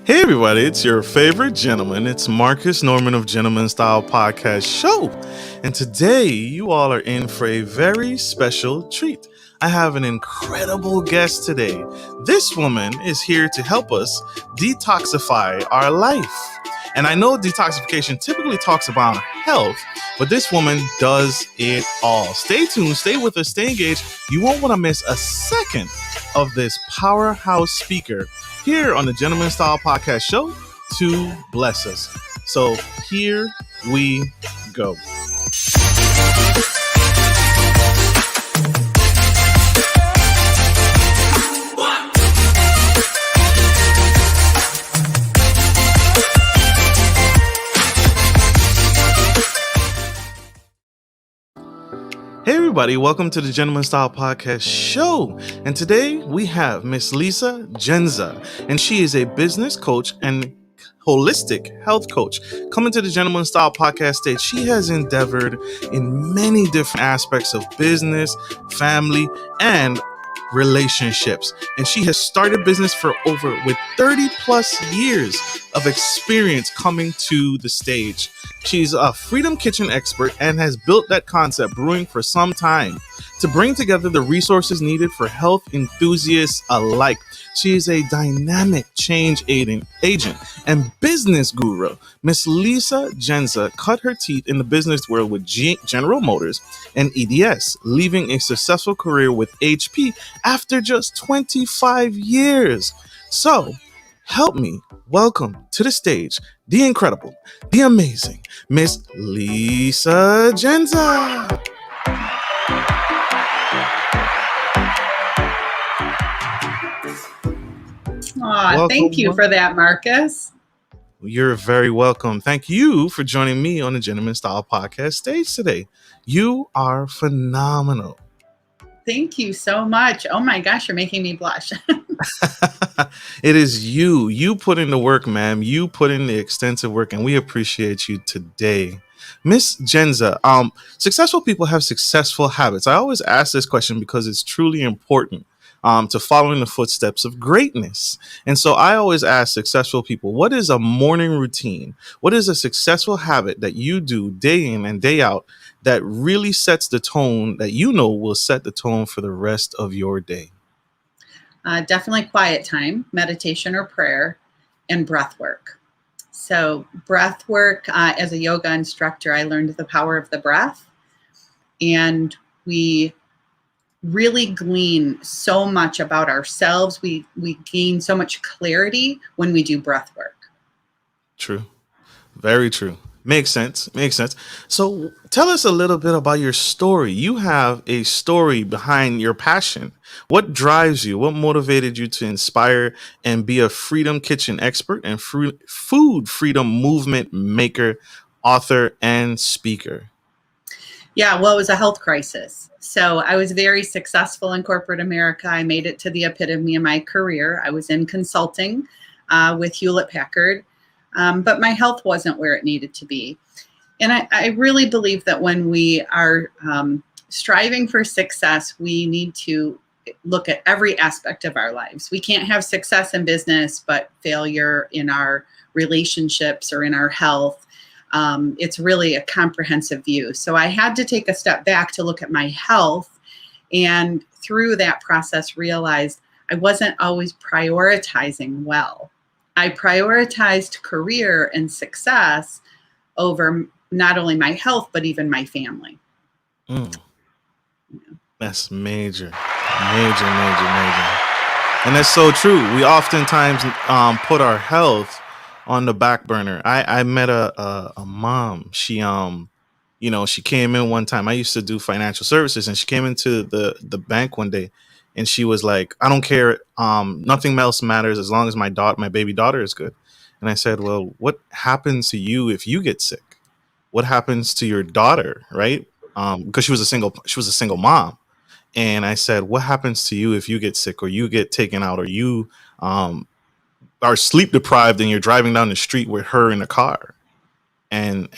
Hey everybody, it's your favorite gentleman. It's Marcus Norman of Gentleman Style Podcast Show. And today you all are in for a very special treat. I have an incredible guest today. This woman is here to help us detoxify our life. And I know detoxification typically talks about health, but this woman does it all. Stay tuned, stay with us, stay engaged. You won't want to miss a second of this powerhouse speaker here on the Gentleman Style Podcast Show to bless us. So here we go. Hey everybody, welcome to the Gentleman Style Podcast Show. And today we have Miss Lisa Jendza, and she is a business coach and holistic health coach. Coming to the Gentleman Style Podcast stage, she has endeavored in many different aspects of business, family, and relationships. And she has started business for with 30 plus years of experience coming to the stage. She's a Freedom Kitchen expert and has built that concept brewing for some time to bring together the resources needed for health enthusiasts alike. She is a dynamic change agent and business guru. Miss Lisa Jendza cut her teeth in the business world with General Motors and EDS, leaving a successful career with HP after just 25 years. So, help me welcome to the stage the incredible, the amazing Miss Lisa Jendza. Thank you for that, Marcus. You're very welcome. Thank you for joining me on the Gentleman Style Podcast stage today. You are phenomenal. Thank you so much. Oh my gosh, you're making me blush. It is you. You put in the work, ma'am. You put in the extensive work, and we appreciate you today. Miss Jenza, successful people have successful habits. I always ask this question because it's truly important to follow in the footsteps of greatness. And so I always ask successful people, what is a morning routine? What is a successful habit that you do day in and day out that really sets the tone that you know will set the tone for the rest of your day? Definitely quiet time, meditation or prayer, and breath work. So breath work, as a yoga instructor, I learned the power of the breath, and we really glean so much about ourselves. We gain so much clarity when we do breath work. True. Very true. Makes sense. So tell us a little bit about your story. You have a story behind your passion. What drives you? What motivated you to inspire and be a Freedom Kitchen expert and food freedom movement maker, author, and speaker? Yeah, well, it was a health crisis. So I was very successful in corporate America. I made it to the epitome of my career. I was in consulting with Hewlett-Packard, but my health wasn't where it needed to be. And I really believe that when we are striving for success, we need to look at every aspect of our lives. We can't have success in business, but failure in our relationships or in our health. It's really a comprehensive view. So I had to take a step back to look at my health, and through that process realized I wasn't always prioritizing well. I prioritized career and success over not only my health, but even my family. That's major. And that's so true. We oftentimes put our health on the back burner. I met a mom. She she came in one time. I used to do financial services, and she came into the bank one day, and she was like, I don't care, nothing else matters as long as my baby daughter is good. And I said, well, what happens to you if you get sick? What happens to your daughter, right? Because she was a single mom. And I said, what happens to you if you get sick or you get taken out or you are sleep deprived and you're driving down the street with her in the car? And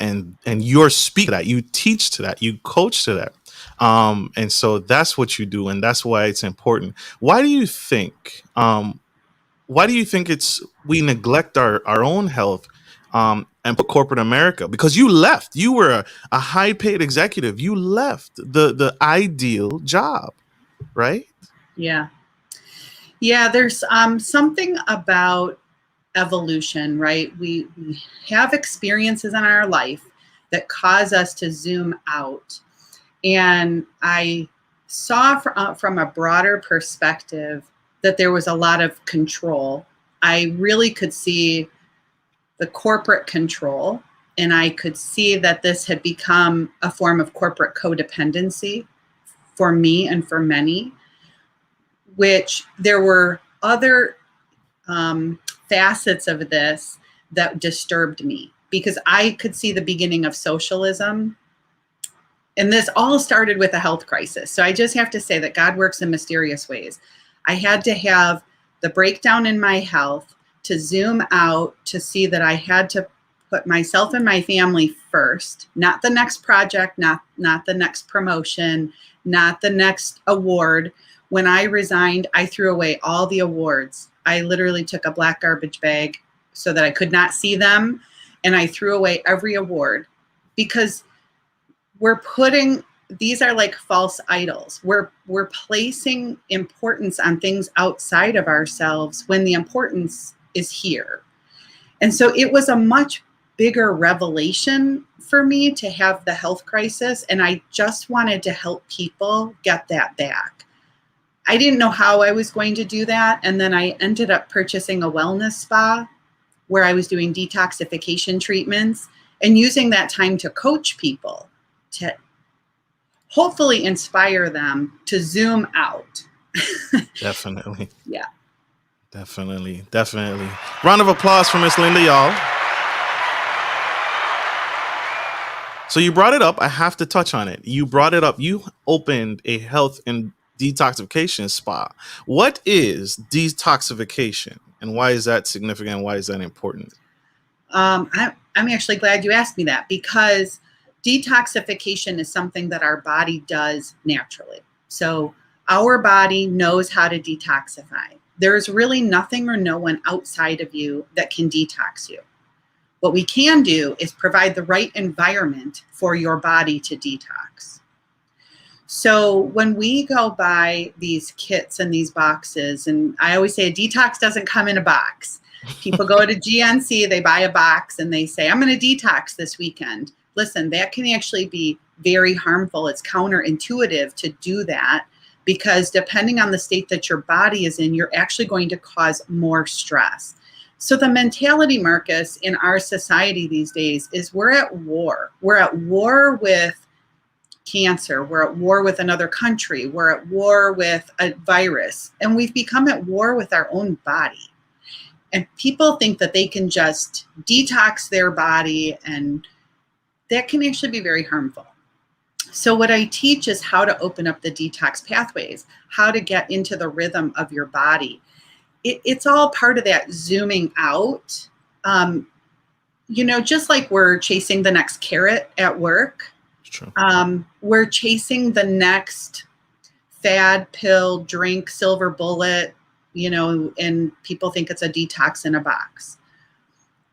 you're speaking to that, you teach to that, you coach to that. And so that's what you do. And that's why it's important. Why do you think why do you think we neglect our own health, and put corporate America? Because you left. You were a high paid executive. You left the ideal job, right? Yeah. Yeah, there's something about evolution, right? We have experiences in our life that cause us to zoom out. And I saw from a broader perspective that there was a lot of control. I really could see the corporate control, and I could see that this had become a form of corporate codependency for me and for many, which there were other facets of this that disturbed me because I could see the beginning of socialism. And this all started with a health crisis. So I just have to say that God works in mysterious ways. I had to have the breakdown in my health to zoom out to see that I had to put myself and my family first, not the next project, not the next promotion, not the next award. When I resigned, I threw away all the awards. I literally took a black garbage bag so that I could not see them, and I threw away every award because these are like false idols. We're placing importance on things outside of ourselves when the importance is here. And so it was a much bigger revelation for me to have the health crisis, and I just wanted to help people get that back. I didn't know how I was going to do that, and then I ended up purchasing a wellness spa where I was doing detoxification treatments and using that time to coach people, to hopefully inspire them to zoom out. Definitely. Yeah. Definitely. Definitely. Round of applause for Miss Linda, y'all. So you brought it up. I have to touch on it. You brought it up. You opened a health and detoxification spa. What is detoxification, and why is that significant? Why is that important? I'm actually glad you asked me that, because detoxification is something that our body does naturally. So our body knows how to detoxify. There's really nothing or no one outside of you that can detox you. What we can do is provide the right environment for your body to detox. So when we go buy these kits and these boxes, and I always say a detox doesn't come in a box. People go to GNC, they buy a box and they say, I'm going to detox this weekend. Listen, that can actually be very harmful. It's counterintuitive to do that because depending on the state that your body is in, you're actually going to cause more stress. So the mentality, Marcus, in our society these days is we're at war. We're at war with cancer. We're at war with another country. We're at war with a virus. And we've become at war with our own body. And people think that they can just detox their body, and that can actually be very harmful. So what I teach is how to open up the detox pathways, how to get into the rhythm of your body. It's all part of that zooming out. Just like we're chasing the next carrot at work, we're chasing the next fad pill, drink, silver bullet, and people think it's a detox in a box.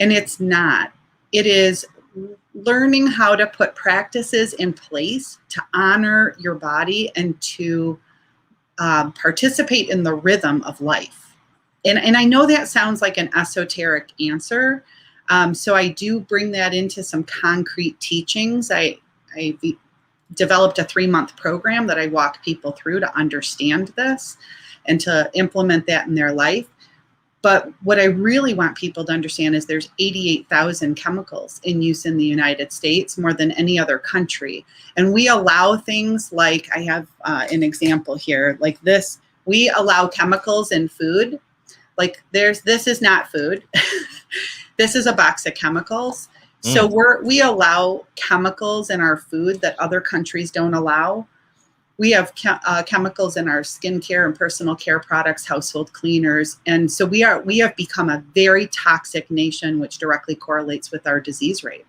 And it's not. It is learning how to put practices in place to honor your body and to participate in the rhythm of life. And I know that sounds like an esoteric answer. So I do bring that into some concrete teachings. I developed a 3-month program that I walk people through to understand this and to implement that in their life. But what I really want people to understand is there's 88,000 chemicals in use in the United States, more than any other country. And we allow things like, I have an example here, like this. We allow chemicals in food. Like this is not food. This is a box of chemicals. So we allow chemicals in our food that other countries don't allow. We have chemicals in our skincare and personal care products, household cleaners. And so we have become a very toxic nation, which directly correlates with our disease rate.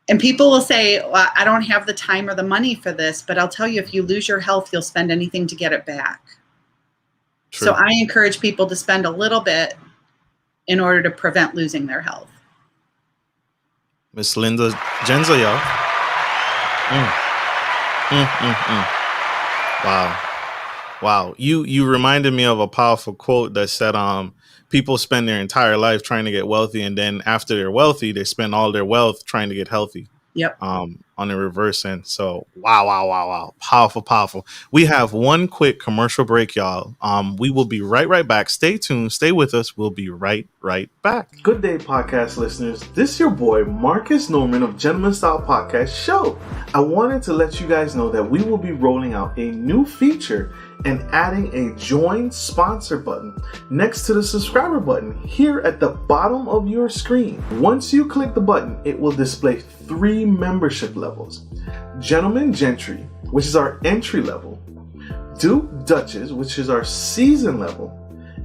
And people will say, well, I don't have the time or the money for this, but I'll tell you, if you lose your health, you'll spend anything to get it back. So True. I encourage people to spend a little bit in order to prevent losing their health. Miss Linda Jenza, y'all. Mm, wow. Wow. You reminded me of a powerful quote that said, people spend their entire life trying to get wealthy, and then after they're wealthy, they spend all their wealth trying to get healthy. Yep. On the reverse end. So wow. Powerful. We have one quick commercial break, y'all. We will be right back. Stay tuned, stay with us. We'll be right back. Good day, podcast listeners. This is your boy Marcus Norman of Gentleman Style Podcast Show. I wanted to let you guys know that we will be rolling out a new feature and adding a join sponsor button next to the subscriber button here at the bottom of your screen. Once you click the button, it will display 3 membership levels: Gentleman Gentry, which is our entry level; Duke Duchess, which is our season level;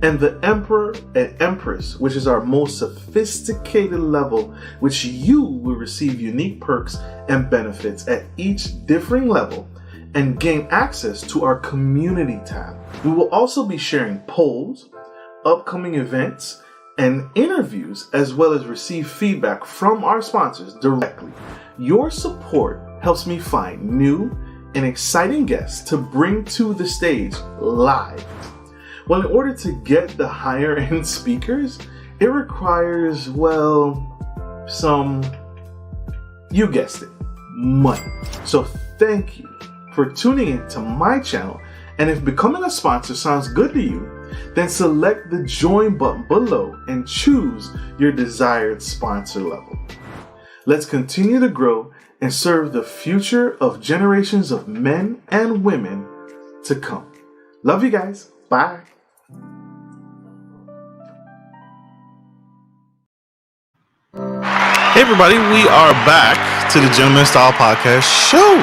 and the Emperor and Empress, which is our most sophisticated level, which you will receive unique perks and benefits at each differing level and gain access to our community tab. We will also be sharing polls, upcoming events, and interviews, as well as receive feedback from our sponsors directly. Your support helps me find new and exciting guests to bring to the stage live. Well, in order to get the higher end speakers, it requires, well, some, you guessed it, money. So thank you for tuning in to my channel. And if becoming a sponsor sounds good to you, then select the join button below and choose your desired sponsor level. Let's continue to grow and serve the future of generations of men and women to come. Love you guys. Bye. Hey everybody, we are back to the Gentleman Style Podcast Show,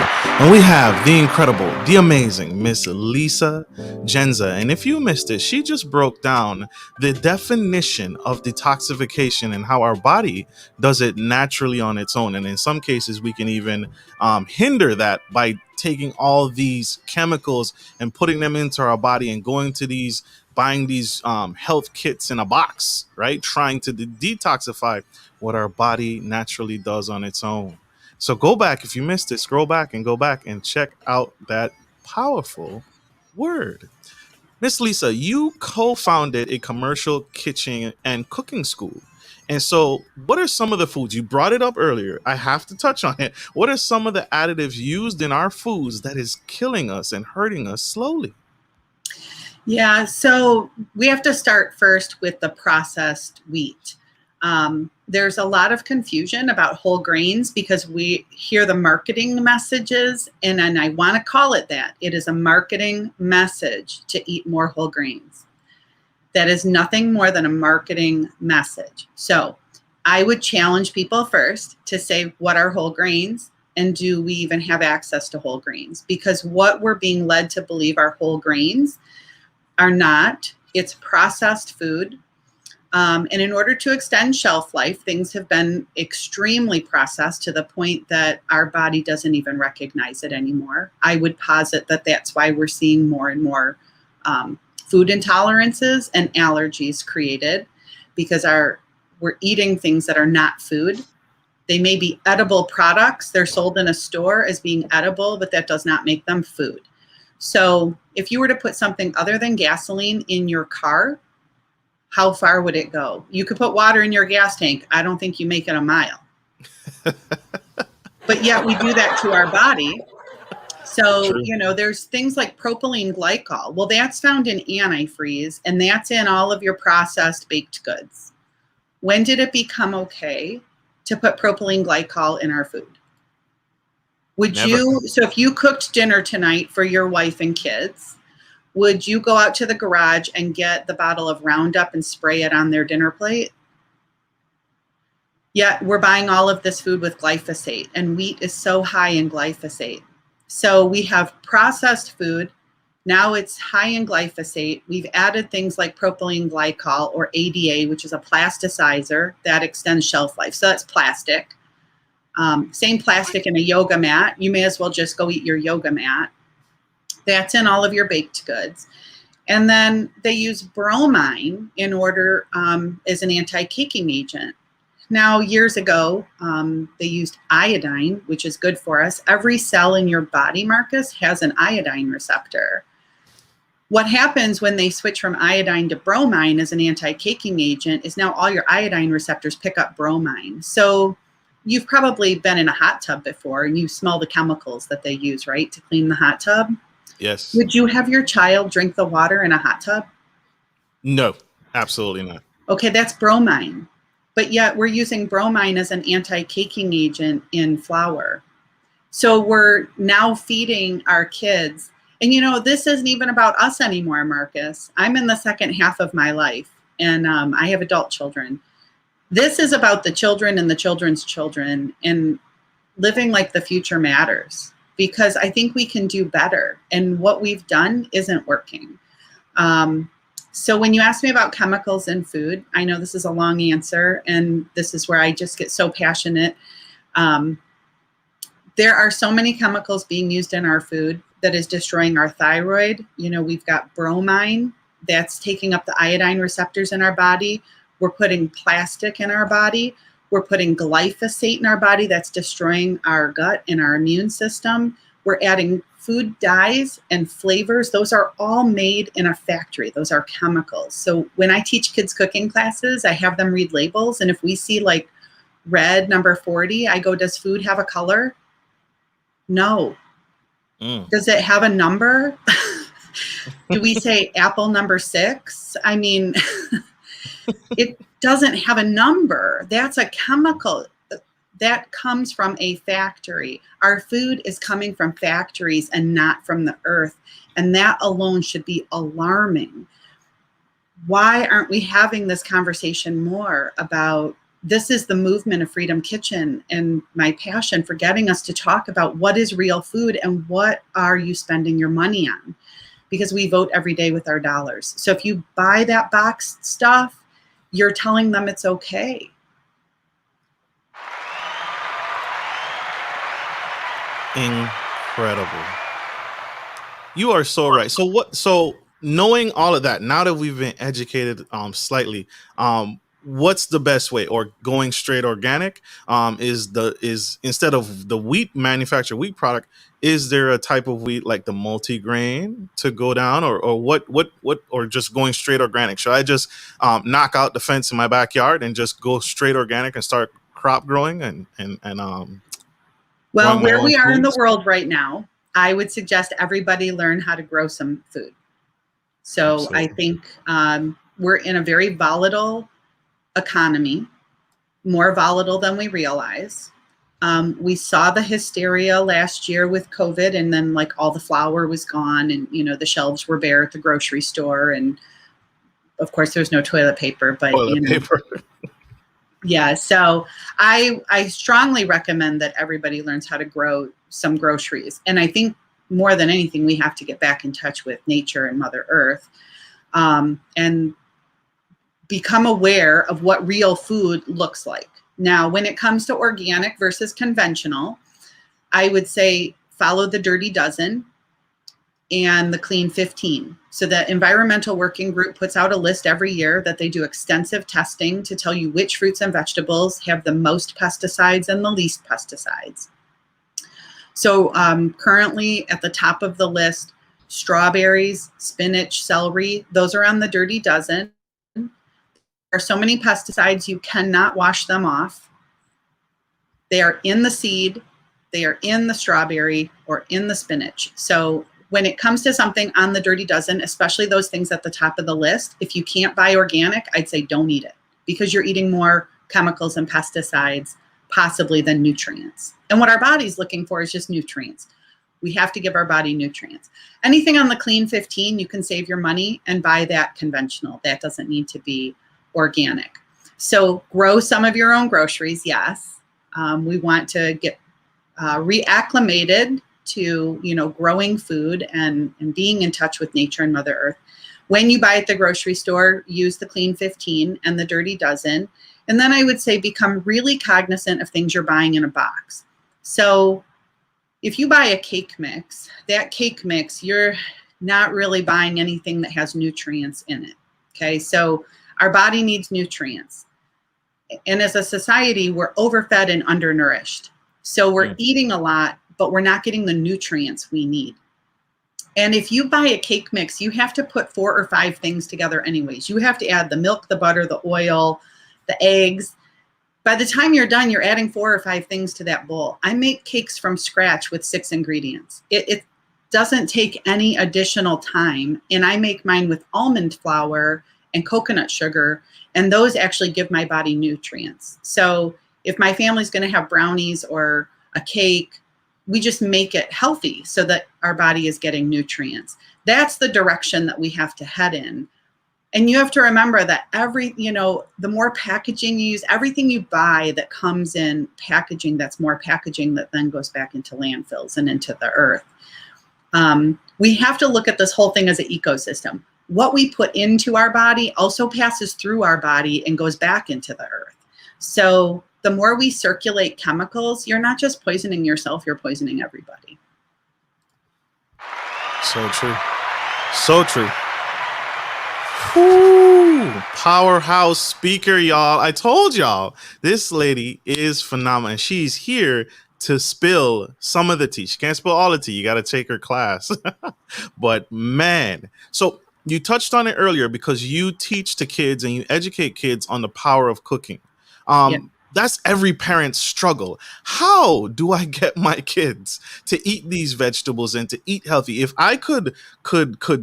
and we have the incredible, the amazing Miss Lisa Jendza. And if you missed it, she just broke down the definition of detoxification and how our body does it naturally on its own. And in some cases, we can even hinder that by taking all these chemicals and putting them into our body and going to these, buying these health kits in a box, right? Trying to detoxify what our body naturally does on its own. So go back, if you missed it, scroll back and go back and check out that powerful word. Miss Lisa, you co-founded a commercial kitchen and cooking school. And so what are some of the foods? You brought it up earlier. I have to touch on it. What are some of the additives used in our foods that is killing us and hurting us slowly? Yeah, so we have to start first with the processed wheat. There's a lot of confusion about whole grains because we hear the marketing messages, and I want to call it that. It is a marketing message to eat more whole grains. That is nothing more than a marketing message. So I would challenge people first to say, what are whole grains? And do we even have access to whole grains? Because what we're being led to believe are whole grains are not. It's processed food. And in order to extend shelf life, things have been extremely processed to the point that our body doesn't even recognize it anymore. I would posit that that's why we're seeing more and more food intolerances and allergies created, because we're eating things that are not food. They may be edible products. They're sold in a store as being edible, but that does not make them food. So if you were to put something other than gasoline in your car, how far would it go? You could put water in your gas tank. I don't think you make it a mile. But yet we do that to our body. So, True. there's things like propylene glycol. Well, that's found in antifreeze, and that's in all of your processed baked goods. When did it become okay to put propylene glycol in our food? Never. So if you cooked dinner tonight for your wife and kids, would you go out to the garage and get the bottle of Roundup and spray it on their dinner plate? Yet we're buying all of this food with glyphosate, and wheat is so high in glyphosate. So we have processed food. Now it's high in glyphosate. We've added things like propylene glycol or ADA, which is a plasticizer that extends shelf life. So that's plastic. Same plastic in a yoga mat. You may as well just go eat your yoga mat. That's in all of your baked goods. And then they use bromine in order as an anti-caking agent. Now, years ago, they used iodine, which is good for us. Every cell in your body, Marcus, has an iodine receptor. What happens when they switch from iodine to bromine as an anti-caking agent is now all your iodine receptors pick up bromine. So you've probably been in a hot tub before and you smell the chemicals that they use, right, to clean the hot tub. Yes. Would you have your child drink the water in a hot tub? No, absolutely not. Okay, that's bromine. But yet we're using bromine as an anti-caking agent in flour. So we're now feeding our kids. And this isn't even about us anymore, Marcus. I'm in the second half of my life and I have adult children. This is about the children and the children's children and living like the future matters, because I think we can do better. And what we've done isn't working. So when you ask me about chemicals in food, I know this is a long answer, and this is where I just get so passionate. There are so many chemicals being used in our food that is destroying our thyroid. We've got bromine that's taking up the iodine receptors in our body. We're putting plastic in our body. We're putting glyphosate in our body that's destroying our gut and our immune system. We're adding food dyes and flavors. Those are all made in a factory. Those are chemicals. So when I teach kids cooking classes, I have them read labels. And if we see like red number 40, I go, does food have a color? No. Does it have a number? Do we say apple number 6? I mean, it doesn't have a number. That's a chemical that comes from a factory. Our food is coming from factories and not from the earth. And that alone should be alarming. Why aren't we having this conversation more about this? Is the movement of Freedom Kitchen and my passion for getting us to talk about what is real food and what are you spending your money on? Because we vote every day with our dollars. So if you buy that boxed stuff, you're telling them it's okay. Incredible. You are so right. So knowing all of that, now that we've been educated slightly, what's the best way? Or going straight organic? Is instead of the manufactured wheat product, is there a type of wheat like the multi-grain to go down, or what or just going straight organic? Should I just knock out the fence in my backyard and just go straight organic and start crop growing and well, where we are in the foods? world right now, I would suggest everybody learn how to grow some food. So Absolutely. I think we're in a very volatile economy, more volatile than we realize. We saw the hysteria last year with COVID, and then like all the flour was gone, and the shelves were bare at the grocery store, and of course there's no toilet paper. But paper. Yeah, so I strongly recommend that everybody learns how to grow some groceries. And I think more than anything, we have to get back in touch with nature and Mother Earth, and become aware of what real food looks like. Now, when it comes to organic versus conventional, I would say follow the Dirty Dozen and the Clean 15. So the Environmental Working Group puts out a list every year that they do extensive testing to tell you which fruits and vegetables have the most pesticides and the least pesticides. So currently at the top of the list, strawberries, spinach, celery, those are on the Dirty Dozen. There are so many pesticides, you cannot wash them off. They are in the seed, they are in the strawberry or in the spinach. So when it comes to something on the Dirty Dozen, especially those things at the top of the list, if you can't buy organic, I'd say don't eat it, because you're eating more chemicals and pesticides possibly than nutrients. And what our body's looking for is just nutrients. We have to give our body nutrients. Anything on the Clean 15, you can save your money and buy that conventional. That doesn't need to be organic. So grow some of your own groceries, yes. We want to get reacclimated to growing food and being in touch with nature and Mother Earth. When you buy at the grocery store, use the Clean 15 and the Dirty Dozen. And then I would say become really cognizant of things you're buying in a box. So if you buy a cake mix, that cake mix, you're not really buying anything that has nutrients in it. Okay, so our body needs nutrients. And as a society, we're overfed and undernourished. So we're eating a lot, but we're not getting the nutrients we need. And if you buy a cake mix, you have to put 4 or 5 things together anyways. You have to add the milk, the butter, the oil, the eggs. By the time you're done, you're adding 4 or 5 things to that bowl. I make cakes from scratch with 6 ingredients. It doesn't take any additional time. And I make mine with almond flour and coconut sugar. And those actually give my body nutrients. So if my family's going to have brownies or a cake, we just make it healthy so that our body is getting nutrients. That's the direction that we have to head in. And you have to remember that the more packaging you use, everything you buy that comes in packaging, that's more packaging that then goes back into landfills and into the earth. We have to look at this whole thing as an ecosystem. What we put into our body also passes through our body and goes back into the earth. So the more we circulate chemicals, you're not just poisoning yourself, you're poisoning everybody. So true. So true. Whew. Powerhouse speaker, y'all. I told y'all, this lady is phenomenal. She's here to spill some of the tea. She can't spill all the tea. You got to take her class. But man, so you touched on it earlier because you teach the kids and you educate kids on the power of cooking. Yeah. That's every parent's struggle. How do I get my kids to eat these vegetables and to eat healthy? If I could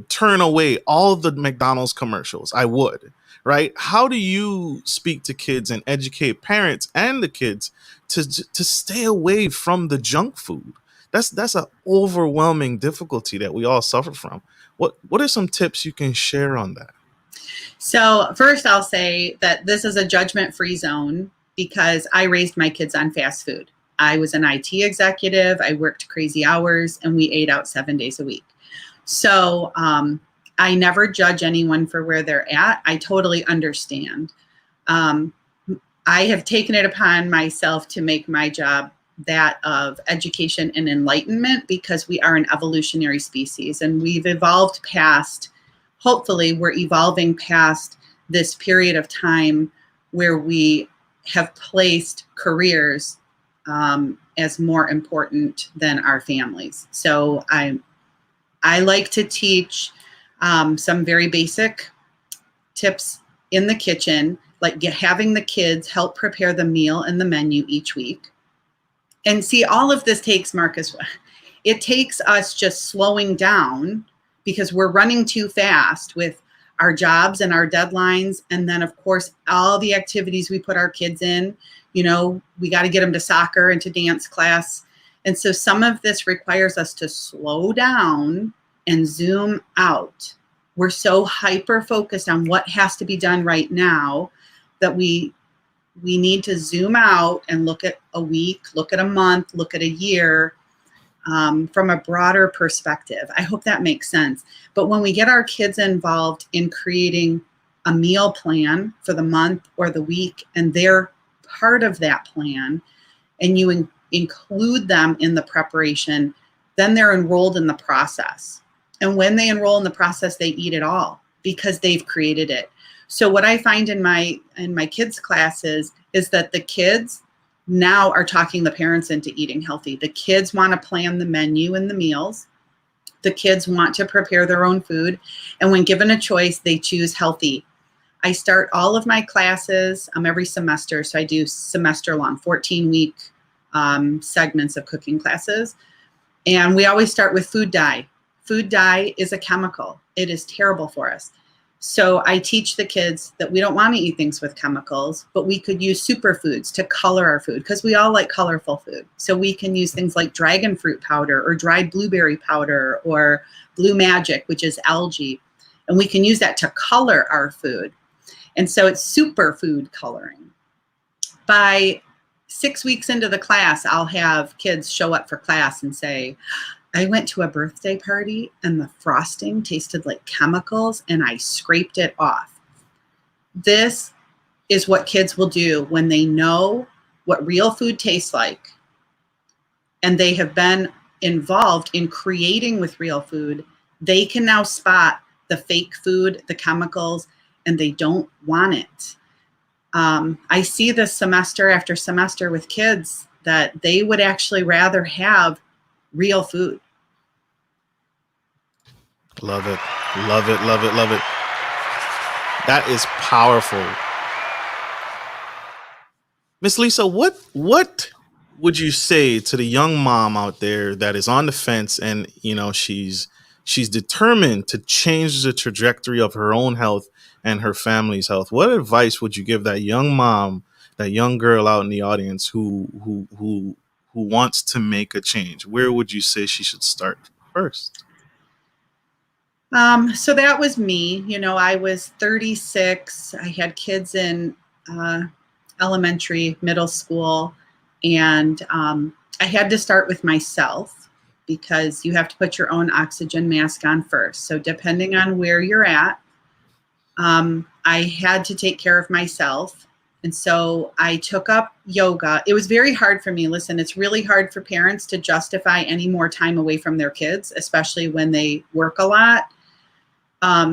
turn away all the McDonald's commercials, I would, right? How do you speak to kids and educate parents and the kids to stay away from the junk food? That's an overwhelming difficulty that we all suffer from. What are some tips you can share on that? So first I'll say that this is a judgment-free zone because I raised my kids on fast food. I was an IT executive. I worked crazy hours and we ate out 7 days a week. So I never judge anyone for where they're at. I totally understand. I have taken it upon myself to make my job that of education and enlightenment because we are an evolutionary species and we've evolved past, hopefully we're evolving past this period of time where we have placed careers as more important than our families. So I like to teach some very basic tips in the kitchen, like having the kids help prepare the meal and the menu each week. And see, all of this takes, Marcus, it takes us just slowing down because we're running too fast with our jobs and our deadlines. And then, of course, all the activities we put our kids in, we got to get them to soccer and to dance class. And so some of this requires us to slow down and zoom out. We're so hyper-focused on what has to be done right now that we need to zoom out and look at a week, look at a month, look at a year from a broader perspective. I hope that makes sense. But when we get our kids involved in creating a meal plan for the month or the week, and they're part of that plan, and you include them in the preparation, then they're enrolled in the process. And when they enroll in the process, they eat it all because they've created it. So what I find in my kids' classes is that the kids now are talking the parents into eating healthy. The kids want to plan the menu and the meals. The kids want to prepare their own food. And when given a choice, they choose healthy. I start all of my classes every semester. So I do semester long, 14-week segments of cooking classes. And we always start with food dye. Food dye is a chemical. It is terrible for us. So I teach the kids that we don't want to eat things with chemicals, but we could use superfoods to color our food because we all like colorful food. So we can use things like dragon fruit powder or dried blueberry powder or blue magic, which is algae. And we can use that to color our food. And so it's superfood coloring. By 6 weeks into the class, I'll have kids show up for class and say, I went to a birthday party and the frosting tasted like chemicals and I scraped it off. This is what kids will do when they know what real food tastes like and they have been involved in creating with real food. They can now spot the fake food, the chemicals, and they don't want it. I see this semester after semester with kids that they would actually rather have real food. Love it. Love it. Love it. Love it. That is powerful. Miss Lisa, what would you say to the young mom out there that is on the fence and she's determined to change the trajectory of her own health and her family's health? What advice would you give that young mom, that young girl out in the audience who wants to make a change? Where would you say she should start first? So that was me. I was 36. I had kids in elementary, middle school, and I had to start with myself because you have to put your own oxygen mask on first. So depending on where you're at, I had to take care of myself. And so I took up yoga. It was very hard for me. Listen, it's really hard for parents to justify any more time away from their kids, especially when they work a lot.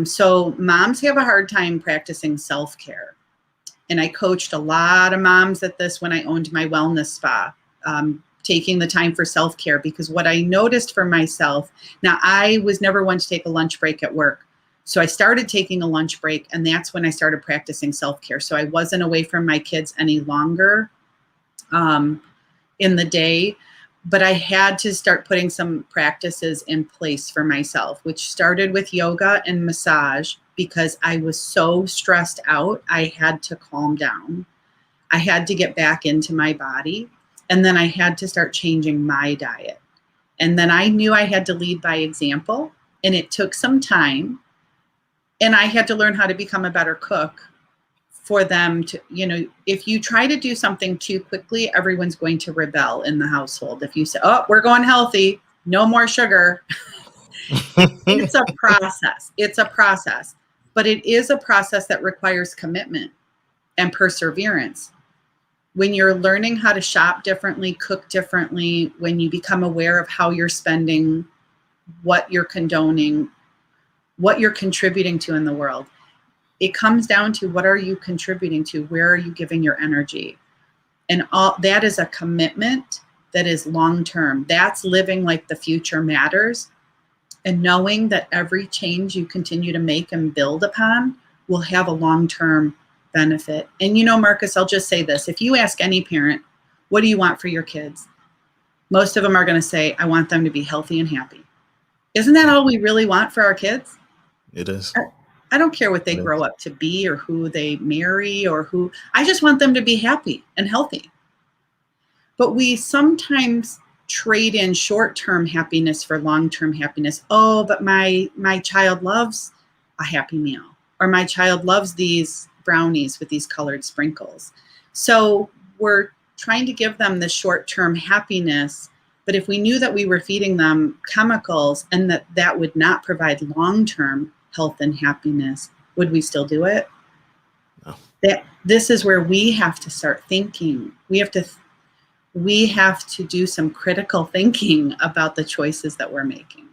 So moms have a hard time practicing self-care. And I coached a lot of moms at this when I owned my wellness spa, taking the time for self-care, because what I noticed for myself, now I was never one to take a lunch break at work. So I started taking a lunch break, and that's when I started practicing self-care. So I wasn't away from my kids any longer in the day, but I had to start putting some practices in place for myself, which started with yoga and massage, because I was so stressed out. I had to calm down. I had to get back into my body. And then I had to start changing my diet. And then I knew I had to lead by example. And it took some time. And I had to learn how to become a better cook for them to, if you try to do something too quickly, everyone's going to rebel in the household. If you say, oh, we're going healthy, no more sugar. It's a process. It's a process. But it is a process that requires commitment and perseverance. When you're learning how to shop differently, cook differently, when you become aware of how you're spending, what you're condoning, what you're contributing to in the world, it comes down to what are you contributing to? Where are you giving your energy? And all that is a commitment that is long-term. That's living like the future matters. And knowing that every change you continue to make and build upon will have a long-term benefit. And Marcus, I'll just say this. If you ask any parent, what do you want for your kids? Most of them are going to say, I want them to be healthy and happy. Isn't that all we really want for our kids? It is. I don't care what they grow up to be or who they marry I just want them to be happy and healthy. But we sometimes trade in short-term happiness for long-term happiness. Oh, but my child loves a Happy Meal, or my child loves these brownies with these colored sprinkles. So we're trying to give them the short-term happiness, but if we knew that we were feeding them chemicals and that would not provide long-term health and happiness, would we still do it? No. This is where we have to start thinking. We have to do some critical thinking about the choices that we're making.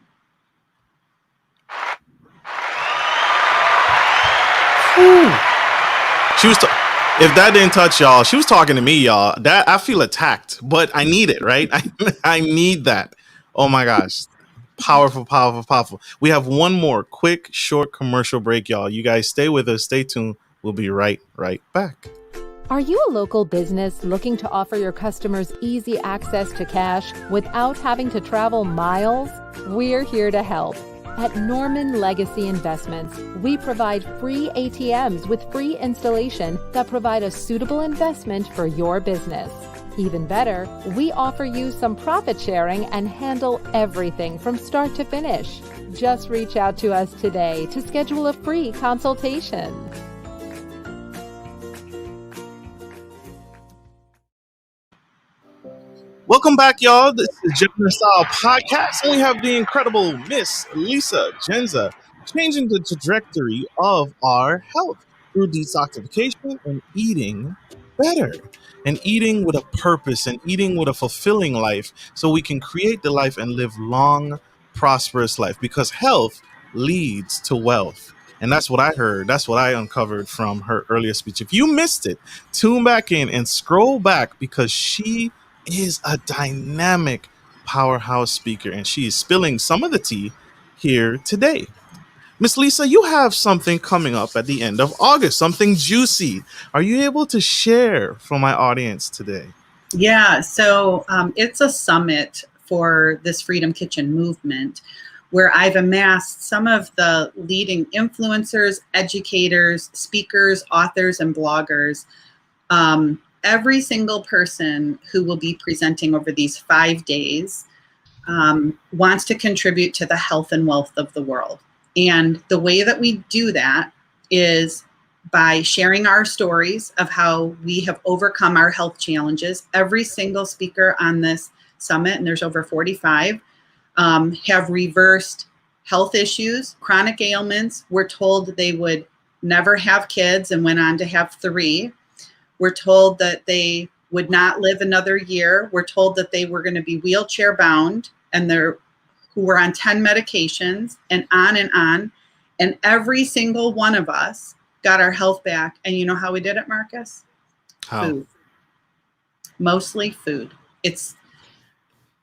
If that didn't touch y'all, she was talking to me, y'all. That I feel attacked, but I need it, right? I need that. Oh my gosh. Powerful, powerful, powerful. We have one more quick, short commercial break, y'all. You guys stay with us. Stay tuned. We'll be right back. Are you a local business looking to offer your customers easy access to cash without having to travel miles? We're here to help. At Norman Legacy Investments, we provide free ATMs with free installation that provide a suitable investment for your business. Even better, we offer you some profit sharing and handle everything from start to finish. Just reach out to us today to schedule a free consultation. Welcome back, y'all. This is Jenza Style Podcast, and we have the incredible Miss Lisa Jendza changing the trajectory of our health through detoxification and eating better, and eating with a purpose, and eating with a fulfilling life, so we can create the life and live long, prosperous life, because health leads to wealth. And that's what I heard. That's what I uncovered from her earlier speech. If you missed it, tune back in and scroll back, because she is a dynamic powerhouse speaker and she is spilling some of the tea here today. Miss Lisa, you have something coming up at the end of August, something juicy. Are you able to share for my audience today? Yeah, so it's a summit for this Freedom Kitchen movement where I've amassed some of the leading influencers, educators, speakers, authors, and bloggers. Every single person who will be presenting over these 5 days wants to contribute to the health and wealth of the world. And the way that we do that is by sharing our stories of how we have overcome our health challenges. Every single speaker on this summit, and there's over 45, have reversed health issues, chronic ailments. We're told they would never have kids and went on to have 3. We're told that they would not live another year. We're told that they were going to be wheelchair bound, and who were on 10 medications, and on and on. And every single one of us got our health back. And you know how we did it, Marcus? How? Food. Mostly food. It's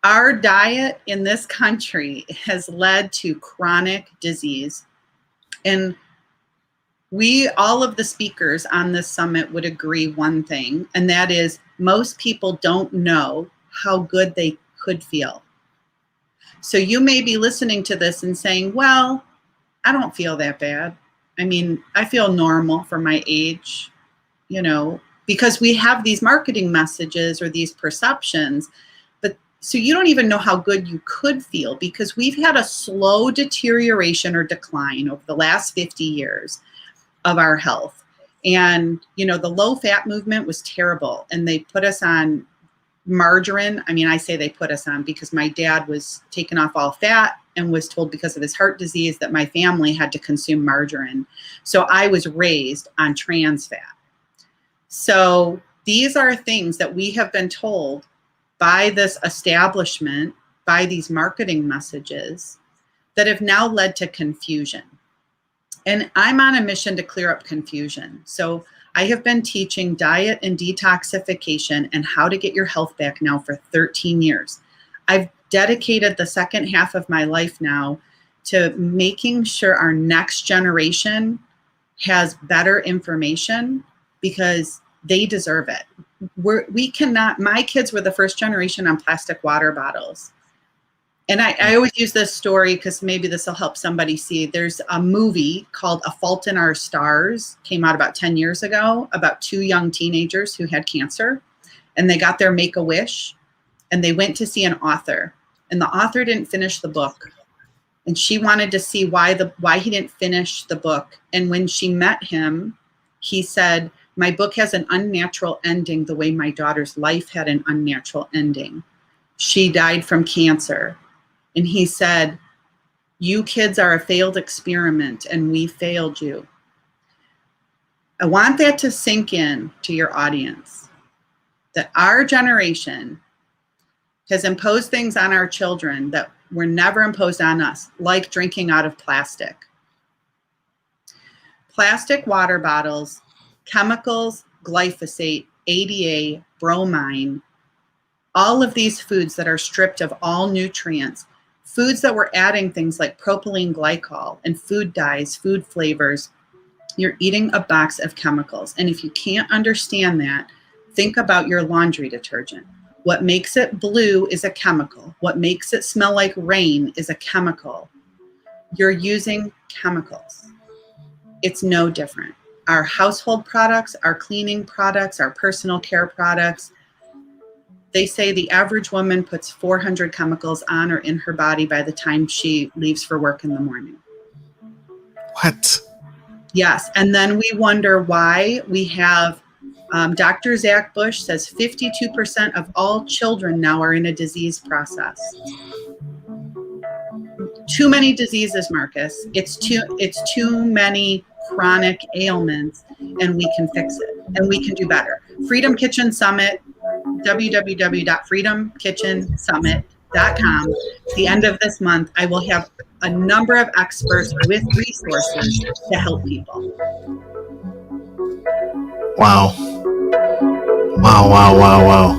our diet in this country has led to chronic disease. And all of the speakers on this summit would agree one thing, and that is most people don't know how good they could feel. So you may be listening to this and saying, well, I don't feel that bad. I mean, I feel normal for my age, because we have these marketing messages or these perceptions. But so you don't even know how good you could feel, because we've had a slow deterioration or decline over the last 50 years of our health. And, the low fat movement was terrible. And they put us on margarine. I mean, I say they put us on because my dad was taken off all fat and was told because of his heart disease that my family had to consume margarine. So I was raised on trans fat. So these are things that we have been told by this establishment, by these marketing messages, that have now led to confusion. And I'm on a mission to clear up confusion. So I have been teaching diet and detoxification and how to get your health back now for 13 years. I've dedicated the second half of my life now to making sure our next generation has better information, because they deserve it. My kids were the first generation on plastic water bottles. And I always use this story because maybe this will help somebody see. There's a movie called A Fault in Our Stars, came out about 10 years ago, about 2 young teenagers who had cancer, and they got their Make-A-Wish, and they went to see an author, and the author didn't finish the book. And she wanted to see why he didn't finish the book. And when she met him, he said, my book has an unnatural ending the way my daughter's life had an unnatural ending. She died from cancer. And he said, you kids are a failed experiment and we failed you. I want that to sink in to your audience, that our generation has imposed things on our children that were never imposed on us, like drinking out of plastic. Plastic water bottles, chemicals, glyphosate, ADA, bromine, all of these foods that are stripped of all nutrients, foods that we're adding things like propylene glycol and food dyes, food flavors, you're eating a box of chemicals. And if you can't understand that, think about your laundry detergent. What makes it blue is a chemical. What makes it smell like rain is a chemical. You're using chemicals. It's no different. Our household products, our cleaning products, our personal care products, they say the average woman puts 400 chemicals on or in her body by the time she leaves for work in the morning. What? Yes. And then we wonder why we have Dr. Zach Bush says 52% of all children now are in a disease process. Too many diseases, Marcus. It's too many chronic ailments, and we can fix it and we can do better. Freedom Kitchen Summit, www.freedomkitchensummit At the end of this month, I will have a number of experts with resources to help people. Wow. Wow, wow, wow, wow.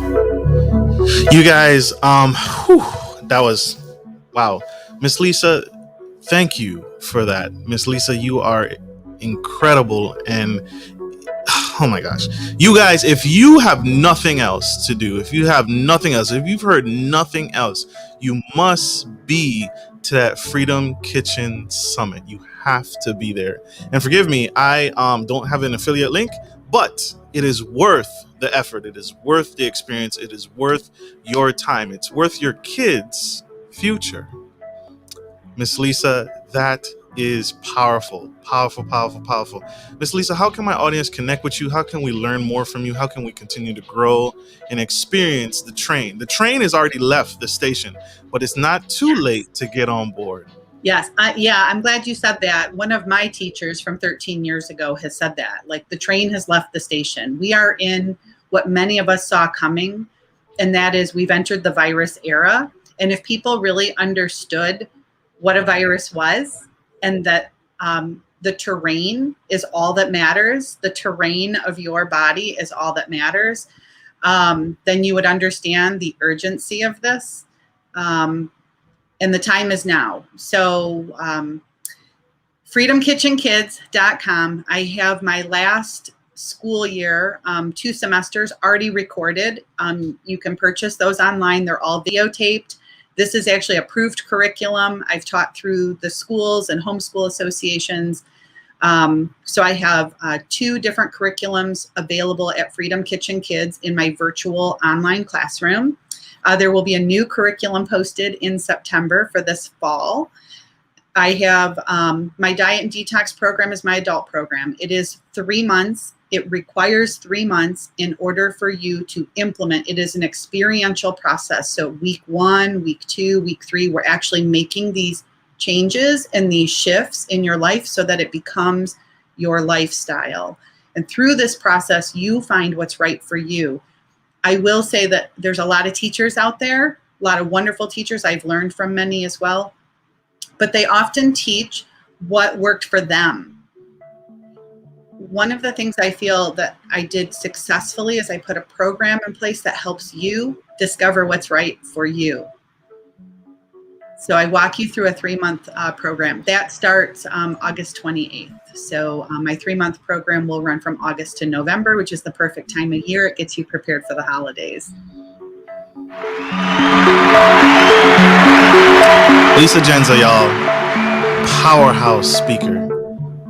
You guys, that was wow. Miss Lisa, thank you for that. Miss Lisa, you are incredible. And oh my gosh, you guys, if you have nothing else to do, if you've heard nothing else, you must be to that Freedom Kitchen Summit. You have to be there. And forgive me, I don't have an affiliate link, but it is worth the effort. It is worth the experience. It is worth your time. It's worth your kids' future. Miss Lisa, that is powerful, powerful, powerful, powerful. Miss Lisa, how can my audience connect with you? How can we learn more from you? How can we continue to grow and experience the train? The train has already left the station, but it's not too late to get on board. Yes. I'm glad you said that. One of my teachers from 13 years ago has said that. Like, the train has left the station. We are in what many of us saw coming, and that is we've entered the virus era. And if people really understood what a virus was, and that the terrain is all that matters, the terrain of your body is all that matters, then you would understand the urgency of this. And the time is now. So freedomkitchenkids.com. I have my last school year, 2 semesters already recorded. You can purchase those online. They're all videotaped. This is actually approved curriculum. I've taught through the schools and homeschool associations. So I have 2 different curriculums available at Freedom Kitchen Kids in my virtual online classroom. There will be a new curriculum posted in September for this fall. I have my diet and detox program is my adult program. It is 3 months. It requires 3 months in order for you to implement. It is an experiential process. So week 1, week 2, week 3, we're actually making these changes and these shifts in your life so that it becomes your lifestyle. And through this process, you find what's right for you. I will say that there's a lot of teachers out there, a lot of wonderful teachers. I've learned from many as well, but they often teach what worked for them. One of the things I feel that I did successfully is I put a program in place that helps you discover what's right for you. So I walk you through a 3-month program. That starts August 28th. So my 3-month program will run from August to November, which is the perfect time of year. It gets you prepared for the holidays. Lisa Jendza, y'all, powerhouse speaker,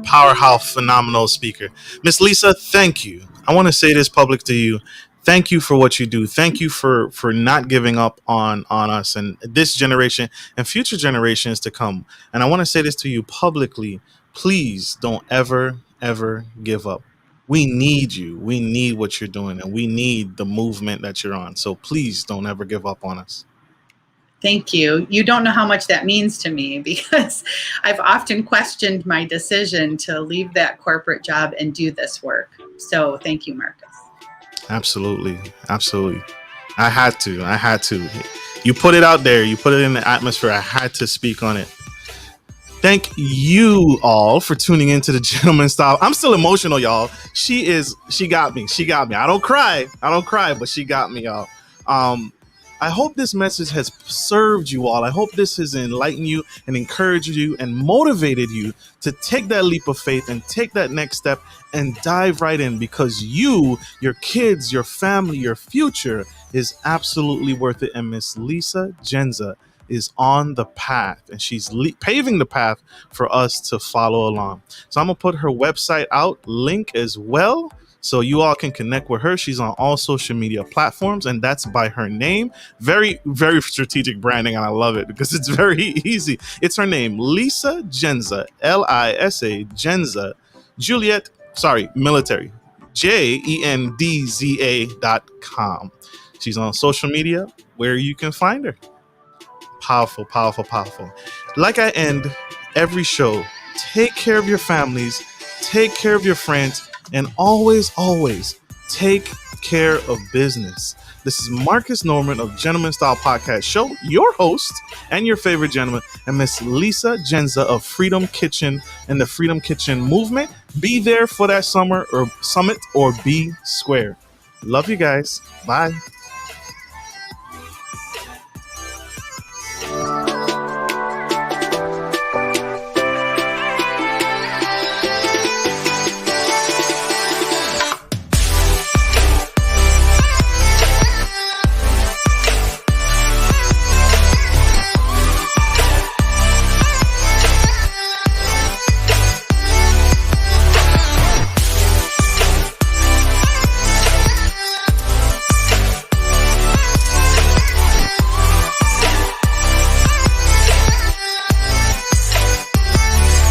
powerhouse, phenomenal speaker. Miss Lisa, thank you. I want to say this public to you. Thank you for what you do. Thank you for not giving up on us and this generation and future generations to come. And I want to say this to you publicly. Please don't ever, ever give up. We need you. We need what you're doing, and we need the movement that you're on. So please don't ever give up on us. Thank you. You don't know how much that means to me, because I've often questioned my decision to leave that corporate job and do this work. So thank you, Marcus. Absolutely. Absolutely. I had to. You put it out there. You put it in the atmosphere. I had to speak on it. Thank you all for tuning into the Gentleman Style. I'm still emotional, y'all. She got me. I don't cry, but she got me, y'all. I hope this message has served you all. I hope this has enlightened you and encouraged you and motivated you to take that leap of faith and take that next step and dive right in, because you, your kids, your family, your future is absolutely worth it. And Miss Lisa Jendza is on the path, and she's paving the path for us to follow along. So I'm gonna put her website out, link as well, so you all can connect with her. She's on all social media platforms, and that's by her name. Very, very strategic branding, and I love it because it's very easy. It's her name, Lisa Jendza, Lisa Jendza, military, JENDZA.com. She's on social media where you can find her. Powerful, powerful, powerful. Like I end every show, take care of your families, take care of your friends, and always, always take care of business. This is Marcus Norman of Gentleman Style Podcast Show, your host and your favorite gentleman, and Miss Lisa Jendza of Freedom Kitchen and the Freedom Kitchen Movement. Be there for that summer or summit or be square. Love you guys. Bye.